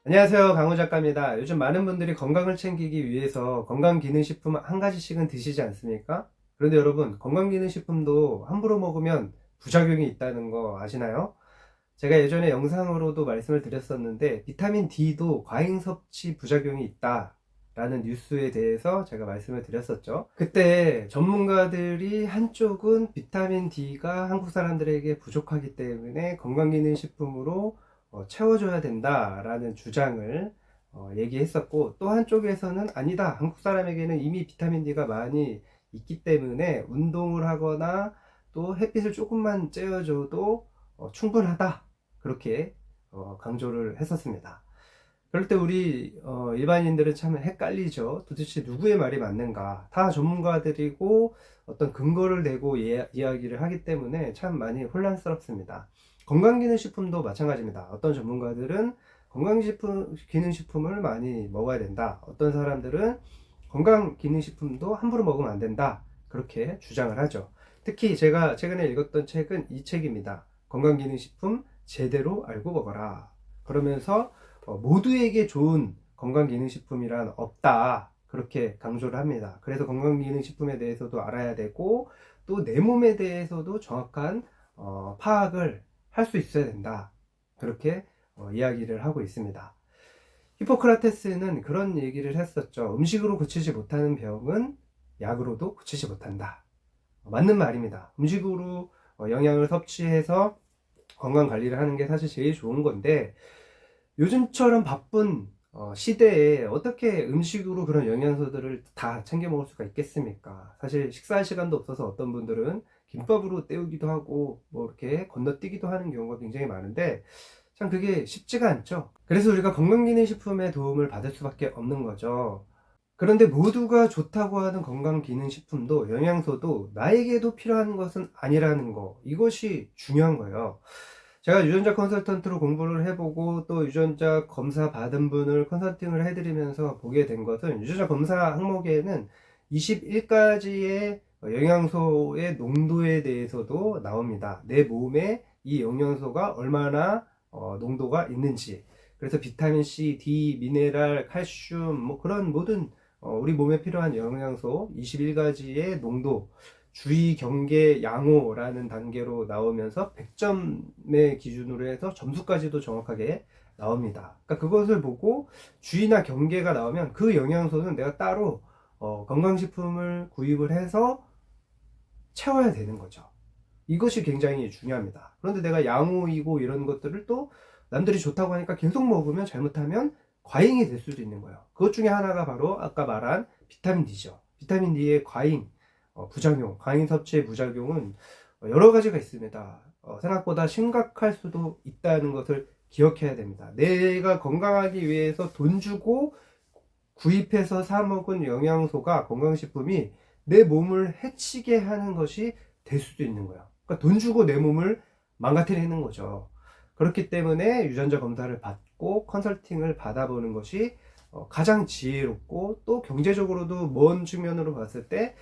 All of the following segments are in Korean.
안녕하세요, 강호 작가입니다. 요즘 많은 분들이 건강을 챙기기 위해서 건강기능식품 한 가지씩은 드시지 않습니까? 그런데 여러분, 건강기능식품도 함부로 먹으면 부작용이 있다는 거 아시나요? 제가 예전에 영상으로도 말씀을 드렸었는데, 비타민 D도 과잉 섭취 부작용이 있다라는 뉴스에 대해서 제가 말씀을 드렸었죠. 그때 전문가들이 한쪽은 비타민 D가 한국 사람들에게 부족하기 때문에 건강기능식품으로 채워줘야 된다라는 주장을 얘기했었고, 또 한쪽에서는 아니다, 한국 사람에게는 이미 비타민 D가 많이 있기 때문에 운동을 하거나 또 햇빛을 조금만 쬐어줘도 충분하다, 그렇게 강조를 했었습니다. 그럴 때 우리 일반인들은 참 헷갈리죠. 도대체 누구의 말이 맞는가? 다 전문가들이고 어떤 근거를 내고 이야기를 하기 때문에 참 많이 혼란스럽습니다. 건강기능식품도 마찬가지입니다. 어떤 전문가들은 건강기능식품을 많이 먹어야 된다. 어떤 사람들은 건강기능식품도 함부로 먹으면 안 된다, 그렇게 주장을 하죠. 특히 제가 최근에 읽었던 책은 이 책입니다. 건강기능식품 제대로 알고 먹어라. 그러면서 모두에게 좋은 건강기능식품이란 없다, 그렇게 강조를 합니다. 그래서 건강기능식품에 대해서도 알아야 되고, 또 내 몸에 대해서도 정확한 파악을 할 수 있어야 된다, 그렇게 이야기를 하고 있습니다. 히포크라테스는 그런 얘기를 했었죠. 음식으로 고치지 못하는 병은 약으로도 고치지 못한다. 맞는 말입니다. 음식으로 영양을 섭취해서 건강 관리를 하는 게 사실 제일 좋은 건데, 요즘처럼 바쁜 시대에 어떻게 음식으로 그런 영양소들을 다 챙겨 먹을 수가 있겠습니까? 사실 식사할 시간도 없어서 어떤 분들은 김밥으로 때우기도 하고 뭐 이렇게 건너뛰기도 하는 경우가 굉장히 많은데, 참 그게 쉽지가 않죠. 그래서 우리가 건강기능식품의 도움을 받을 수밖에 없는 거죠. 그런데 모두가 좋다고 하는 건강기능식품도 영양소도 나에게도 필요한 것은 아니라는 거, 이것이 중요한 거예요. 제가 유전자 컨설턴트로 공부를 해보고 또 유전자 검사 받은 분을 컨설팅을 해드리면서 보게 된 것은, 유전자 검사 항목에는 21가지의 영양소의 농도에 대해서도 나옵니다. 내 몸에 이 영양소가 얼마나 농도가 있는지. 그래서 비타민 C, D, 미네랄, 칼슘, 뭐 그런 모든 우리 몸에 필요한 영양소 21가지의 농도, 주의, 경계, 양호라는 단계로 나오면서 100점의 기준으로 해서 점수까지도 정확하게 나옵니다. 그러니까 그것을 보고 주의나 경계가 나오면 그 영양소는 내가 따로 건강식품을 구입을 해서 채워야 되는 거죠. 이것이 굉장히 중요합니다. 그런데 내가 양호이고 이런 것들을 또 남들이 좋다고 하니까 계속 먹으면 잘못하면 과잉이 될 수도 있는 거예요. 그것 중에 하나가 바로 아까 말한 비타민 D죠. 비타민 D의 과잉 부작용, 과잉 섭취의 부작용은 여러 가지가 있습니다. 생각보다 심각할 수도 있다는 것을 기억해야 됩니다. 내가 건강하기 위해서 돈 주고 구입해서 사 먹은 영양소가, 건강식품이 내 몸을 해치게 하는 것이 될 수도 있는 거야. 그러니까 돈 주고 내 몸을 망가뜨리는 거죠. 그렇기 때문에 유전자 검사를 받고 컨설팅을 받아보는 것이 가장 지혜롭고, 또 경제적으로도 먼 측면으로 봤을 때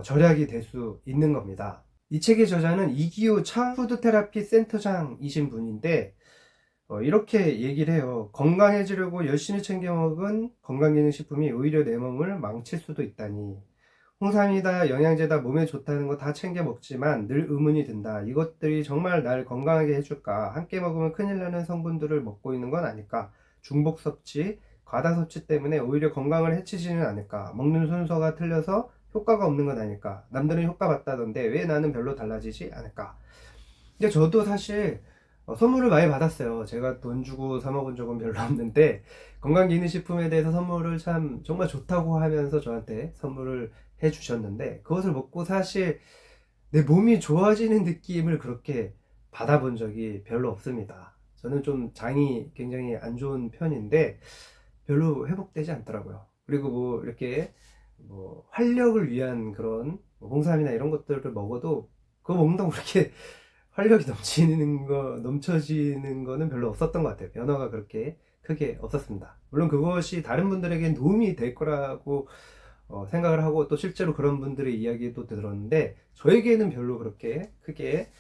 절약이 될 수 있는 겁니다. 이 책의 저자는 이기호 차푸드테라피 센터장이신 분인데, 이렇게 얘기를 해요. 건강해지려고 열심히 챙겨 먹은 건강기능식품이 오히려 내 몸을 망칠 수도 있다니. 홍삼이다, 영양제다, 몸에 좋다는 거 다 챙겨 먹지만 늘 의문이 든다. 이것들이 정말 날 건강하게 해줄까? 함께 먹으면 큰일 나는 성분들을 먹고 있는 건 아닐까? 중복 섭취, 과다 섭취 때문에 오히려 건강을 해치지는 않을까? 먹는 순서가 틀려서 효과가 없는 건 아닐까? 남들은 효과 봤다던데 왜 나는 별로 달라지지 않을까? 근데 저도 사실 선물을 많이 받았어요. 제가 돈 주고 사 먹은 적은 별로 없는데, 건강기능식품에 대해서 선물을 참 정말 좋다고 하면서 저한테 선물을 해 주셨는데, 그것을 먹고 사실 내 몸이 좋아지는 느낌을 그렇게 받아본 적이 별로 없습니다. 저는 좀 장이 굉장히 안 좋은 편인데 별로 회복되지 않더라고요. 그리고 뭐 이렇게 뭐 활력을 위한 그런 뭐 홍삼이나 이런 것들을 먹어도 그거 먹는다고 그렇게 활력이 넘쳐지는 거는 별로 없었던 것 같아요. 변화가 그렇게 크게 없었습니다. 물론 그것이 다른 분들에겐 도움이 될 거라고 생각을 하고, 또 실제로 그런 분들의 이야기도 들었는데 저에게는 별로 그렇게 크게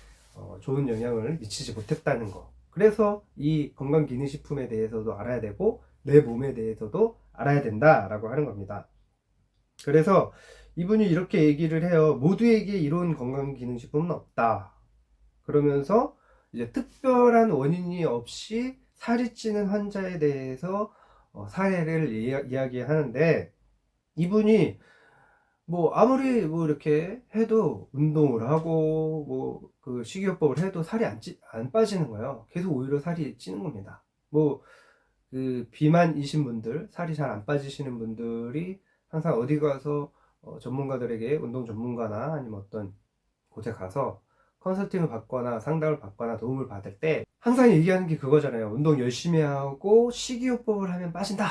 좋은 영향을 미치지 못했다는 거, 그래서 이 건강기능식품에 대해서도 알아야 되고 내 몸에 대해서도 알아야 된다라고 하는 겁니다. 그래서 이분이 이렇게 얘기를 해요. 모두에게 이런 건강기능식품은 없다. 그러면서 이제 특별한 원인이 없이 살이 찌는 환자에 대해서 사례를 이야기하는데, 이분이 뭐 아무리 뭐 이렇게 해도 운동을 하고 뭐 그 식이요법을 해도 살이 안 빠지는 거예요. 계속 오히려 살이 찌는 겁니다. 뭐 그 비만이신 분들, 살이 잘 안 빠지시는 분들이 항상 어디 가서 전문가들에게, 운동 전문가나 아니면 어떤 곳에 가서 컨설팅을 받거나 상담을 받거나 도움을 받을 때 항상 얘기하는 게 그거잖아요. 운동 열심히 하고 식이요법을 하면 빠진다.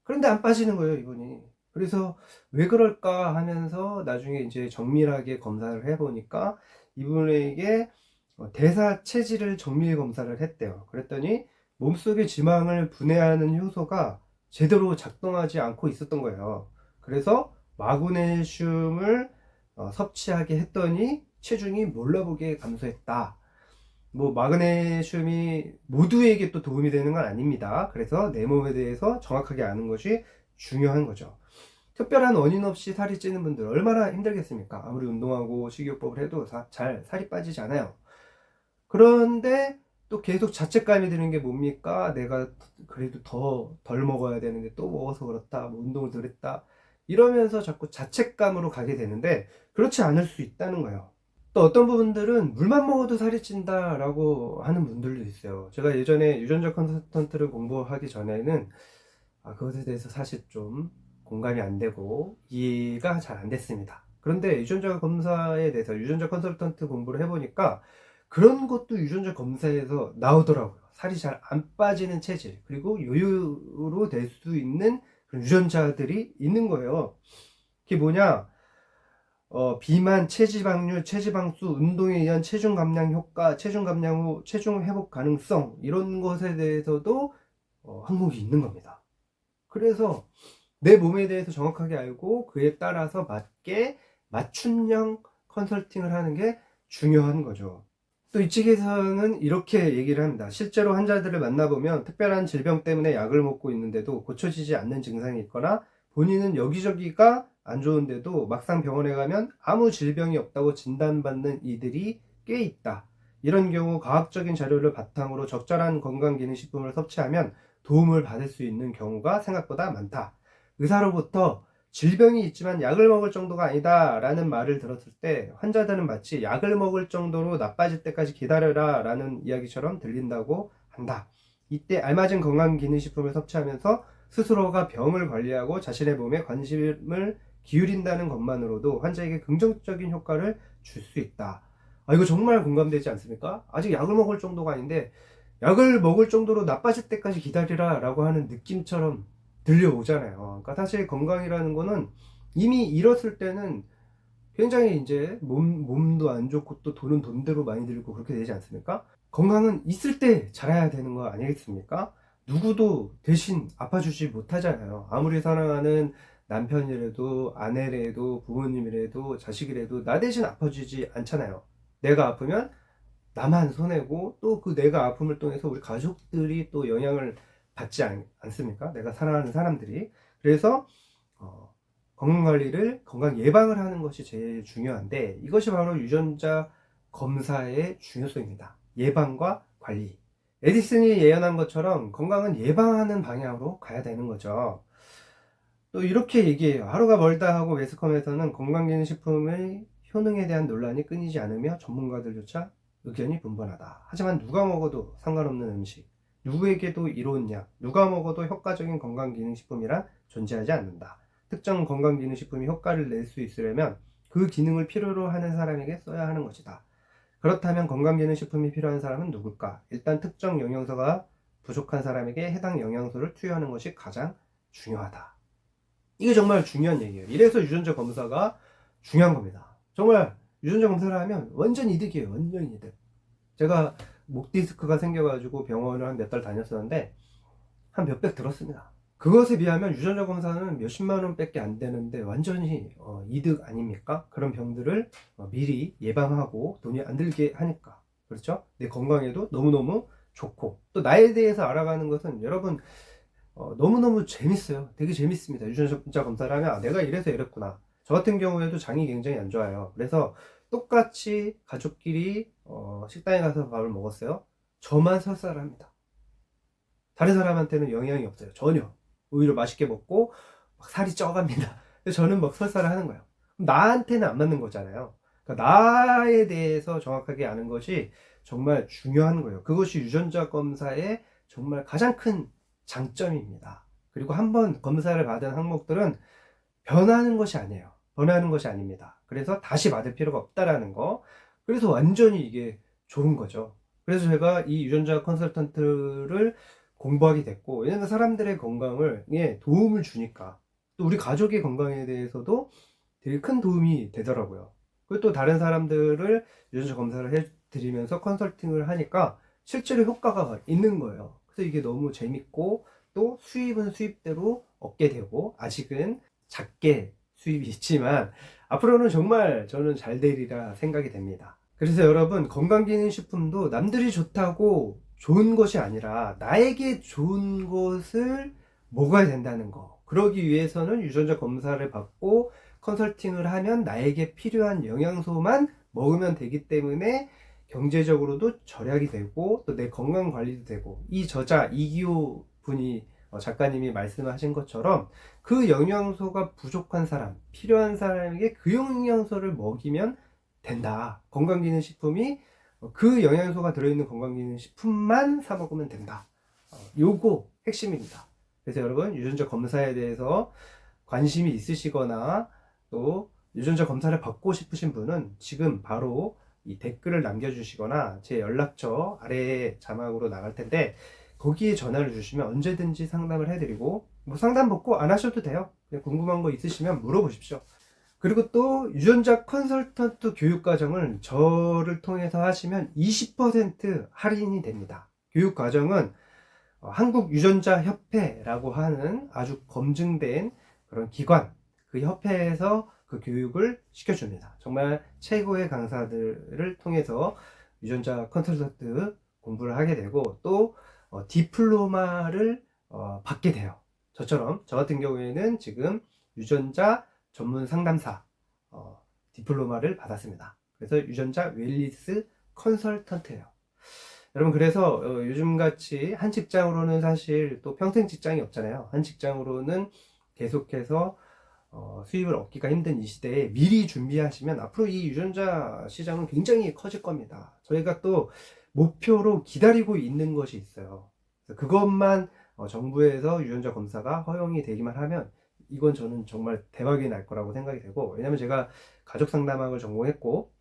그런데 안 빠지는 거예요, 이분이. 그래서 왜 그럴까 하면서 나중에 이제 정밀하게 검사를 해보니까 이분에게 대사 체질을 정밀 검사를 했대요. 그랬더니 몸속의 지방을 분해하는 효소가 제대로 작동하지 않고 있었던 거예요. 그래서 마그네슘을 섭취하게 했더니 체중이 몰라보게 감소했다. 뭐 마그네슘이 모두에게 또 도움이 되는 건 아닙니다. 그래서 내 몸에 대해서 정확하게 아는 것이 중요한 거죠. 특별한 원인 없이 살이 찌는 분들 얼마나 힘들겠습니까? 아무리 운동하고 식이요법을 해도 잘 살이 빠지지 않아요. 그런데 또 계속 자책감이 드는 게 뭡니까? 내가 그래도 더 덜 먹어야 되는데 또 먹어서 그렇다. 뭐 운동을 덜 했다. 이러면서 자꾸 자책감으로 가게 되는데, 그렇지 않을 수 있다는 거예요. 또 어떤 부분들은 물만 먹어도 살이 찐다라고 하는 분들도 있어요. 제가 예전에 유전자 컨설턴트를 공부하기 전에는 그것에 대해서 사실 좀 공감이 안 되고 이해가 잘 안 됐습니다. 그런데 유전자 검사에 대해서 유전자 컨설턴트 공부를 해보니까 그런 것도 유전자 검사에서 나오더라고요. 살이 잘 안 빠지는 체질, 그리고 요요로 될 수 있는 그런 유전자들이 있는 거예요. 그게 뭐냐? 비만, 체지방률, 체지방수, 운동에 의한 체중 감량 효과, 체중 감량 후 체중 회복 가능성, 이런 것에 대해서도 항목이 있는 겁니다. 그래서 내 몸에 대해서 정확하게 알고 그에 따라서 맞게 맞춤형 컨설팅을 하는 게 중요한 거죠. 또 이 측에서는 이렇게 얘기를 합니다. 실제로 환자들을 만나보면 특별한 질병 때문에 약을 먹고 있는데도 고쳐지지 않는 증상이 있거나 본인은 여기저기가 안 좋은데도 막상 병원에 가면 아무 질병이 없다고 진단받는 이들이 꽤 있다. 이런 경우 과학적인 자료를 바탕으로 적절한 건강기능식품을 섭취하면 도움을 받을 수 있는 경우가 생각보다 많다. 의사로부터 질병이 있지만 약을 먹을 정도가 아니다 라는 말을 들었을 때 환자들은 마치 약을 먹을 정도로 나빠질 때까지 기다려라 라는 이야기처럼 들린다고 한다. 이때 알맞은 건강기능식품을 섭취하면서 스스로가 병을 관리하고 자신의 몸에 관심을 기울인다는 것만으로도 환자에게 긍정적인 효과를 줄 수 있다. 이거 정말 공감되지 않습니까? 아직 약을 먹을 정도가 아닌데 약을 먹을 정도로 나빠질 때까지 기다리라 라고 하는 느낌처럼 들려오잖아요. 그러니까 사실 건강이라는 거는 이미 잃었을 때는 굉장히 이제 몸도 안 좋고 또 돈은 돈대로 많이 들고 그렇게 되지 않습니까? 건강은 있을 때 잘해야 되는 거 아니겠습니까? 누구도 대신 아파주지 못하잖아요. 아무리 사랑하는 남편이라도 아내라도 부모님이라도 자식이라도 나 대신 아파주지 않잖아요. 내가 아프면 나만 손해고 또 그 내가 아픔을 통해서 우리 가족들이 또 영향을 받지 않습니까? 내가 사랑하는 사람들이. 그래서 건강관리를, 건강 예방을 하는 것이 제일 중요한데, 이것이 바로 유전자 검사의 중요성입니다. 예방과 관리. 에디슨이 예언한 것처럼 건강은 예방하는 방향으로 가야 되는 거죠. 또 이렇게 얘기해요. 하루가 멀다 하고 매스컴에서는 건강기능식품의 효능에 대한 논란이 끊이지 않으며 전문가들조차 의견이 분분하다. 하지만 누가 먹어도 상관없는 음식, 누구에게도 이로운 약, 누가 먹어도 효과적인 건강기능식품이란 존재하지 않는다. 특정 건강기능식품이 효과를 낼 수 있으려면 그 기능을 필요로 하는 사람에게 써야 하는 것이다. 그렇다면 건강기능식품이 필요한 사람은 누굴까? 일단 특정 영양소가 부족한 사람에게 해당 영양소를 투여하는 것이 가장 중요하다. 이게 정말 중요한 얘기예요. 이래서 유전자 검사가 중요한 겁니다. 정말 유전자 검사를 하면 완전 이득이에요. 완전 이득. 제가 목 디스크가 생겨가지고 병원을 한 몇 달 다녔었는데 한 몇백 들었습니다. 그것에 비하면 유전자 검사는 몇십만 원밖에 안 되는데 완전히 이득 아닙니까? 그런 병들을 미리 예방하고 돈이 안 들게 하니까. 그렇죠? 내 건강에도 너무너무 좋고, 또 나에 대해서 알아가는 것은 여러분 너무너무 재밌어요. 되게 재밌습니다. 유전자 검사를 하면 내가 이래서 이랬구나. 저 같은 경우에도 장이 굉장히 안 좋아요. 그래서 똑같이 가족끼리 식당에 가서 밥을 먹었어요. 저만 설사를 합니다. 다른 사람한테는 영향이 없어요. 전혀. 오히려 맛있게 먹고 막 살이 쪄갑니다. 근데 저는 막 설사를 하는 거예요. 그럼 나한테는 안 맞는 거잖아요. 그러니까 나에 대해서 정확하게 아는 것이 정말 중요한 거예요. 그것이 유전자 검사의 정말 가장 큰 장점입니다. 그리고 한번 검사를 받은 항목들은 변하는 것이 아니에요. 변하는 것이 아닙니다. 그래서 다시 받을 필요가 없다라는 거. 그래서 완전히 이게 좋은 거죠. 그래서 제가 이 유전자 컨설턴트를 공부하게 됐고, 왜냐면 사람들의 건강에 도움을 주니까, 또 우리 가족의 건강에 대해서도 되게 큰 도움이 되더라고요. 그리고 또 다른 사람들을 유전자 검사를 해드리면서 컨설팅을 하니까 실제로 효과가 있는 거예요. 그래서 이게 너무 재밌고, 또 수입은 수입대로 얻게 되고, 아직은 작게 수입이 있지만 앞으로는 정말 저는 잘 되리라 생각이 됩니다. 그래서 여러분, 건강기능식품도 남들이 좋다고 좋은 것이 아니라 나에게 좋은 것을 먹어야 된다는 거. 그러기 위해서는 유전자 검사를 받고 컨설팅을 하면 나에게 필요한 영양소만 먹으면 되기 때문에 경제적으로도 절약이 되고 또 내 건강 관리도 되고, 이 저자 이기호 분이 작가님이 말씀하신 것처럼 그 영양소가 부족한 사람, 필요한 사람에게 그 영양소를 먹이면 된다. 건강기능식품이 그 영양소가 들어있는 건강기능식품만 사 먹으면 된다. 요거 핵심입니다. 그래서 여러분, 유전자 검사에 대해서 관심이 있으시거나 또 유전자 검사를 받고 싶으신 분은 지금 바로 이 댓글을 남겨주시거나 제 연락처 아래에 자막으로 나갈 텐데 거기에 전화를 주시면 언제든지 상담을 해드리고, 뭐 상담 받고 안 하셔도 돼요. 그냥 궁금한 거 있으시면 물어보십시오. 그리고 또 유전자 컨설턴트 교육과정을 저를 통해서 하시면 20% 할인이 됩니다. 교육과정은 한국유전자협회라고 하는 아주 검증된 그런 기관, 그 협회에서 그 교육을 시켜줍니다. 정말 최고의 강사들을 통해서 유전자 컨설턴트 공부를 하게 되고, 또 디플로마를 받게 돼요. 저처럼, 저 같은 경우에는 지금 유전자 전문 상담사 디플로마를 받았습니다. 그래서 유전자 웰니스 컨설턴트예요. 여러분, 그래서 요즘같이 한 직장으로는 사실 또 평생 직장이 없잖아요. 한 직장으로는 계속해서 수입을 얻기가 힘든 이 시대에 미리 준비하시면 앞으로 이 유전자 시장은 굉장히 커질 겁니다. 저희가 또 목표로 기다리고 있는 것이 있어요. 그것만 정부에서 유전자 검사가 허용이 되기만 하면 이건 저는 정말 대박이 날 거라고 생각이 되고, 왜냐면 제가 가족 상담학을 전공했고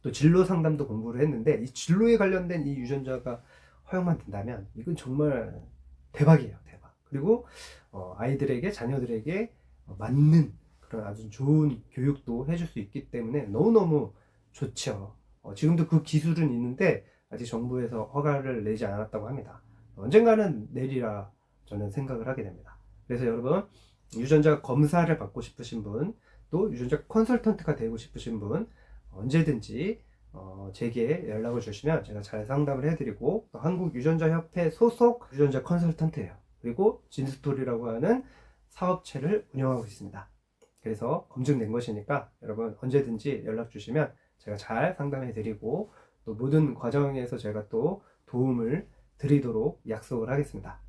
또 진로 상담도 공부를 했는데, 이 진로에 관련된 이 유전자가 허용만 된다면 이건 정말 대박이에요. 대박. 그리고 아이들에게, 자녀들에게 맞는 그런 아주 좋은 교육도 해줄 수 있기 때문에 너무너무 좋죠. 지금도 그 기술은 있는데 아직 정부에서 허가를 내지 않았다고 합니다. 언젠가는 내리라 저는 생각을 하게 됩니다. 그래서 여러분, 유전자 검사를 받고 싶으신 분, 또 유전자 컨설턴트가 되고 싶으신 분 언제든지 제게 연락을 주시면 제가 잘 상담을 해드리고, 또 한국유전자협회 소속 유전자 컨설턴트예요. 그리고 진스토리라고 하는 사업체를 운영하고 있습니다. 그래서 검증된 것이니까 여러분 언제든지 연락 주시면 제가 잘 상담해 드리고, 또 모든 과정에서 제가 또 도움을 드리도록 약속을 하겠습니다.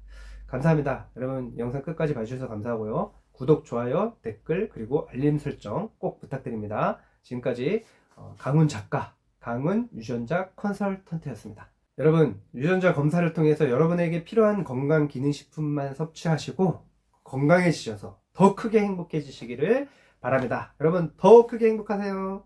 감사합니다. 여러분, 영상 끝까지 봐주셔서 감사하고요. 구독, 좋아요, 댓글, 그리고 알림 설정 꼭 부탁드립니다. 지금까지 강훈 작가, 강훈 유전자 컨설턴트였습니다. 여러분, 유전자 검사를 통해서 여러분에게 필요한 건강기능식품만 섭취하시고 건강해지셔서 더 크게 행복해지시기를 바랍니다. 여러분, 더 크게 행복하세요.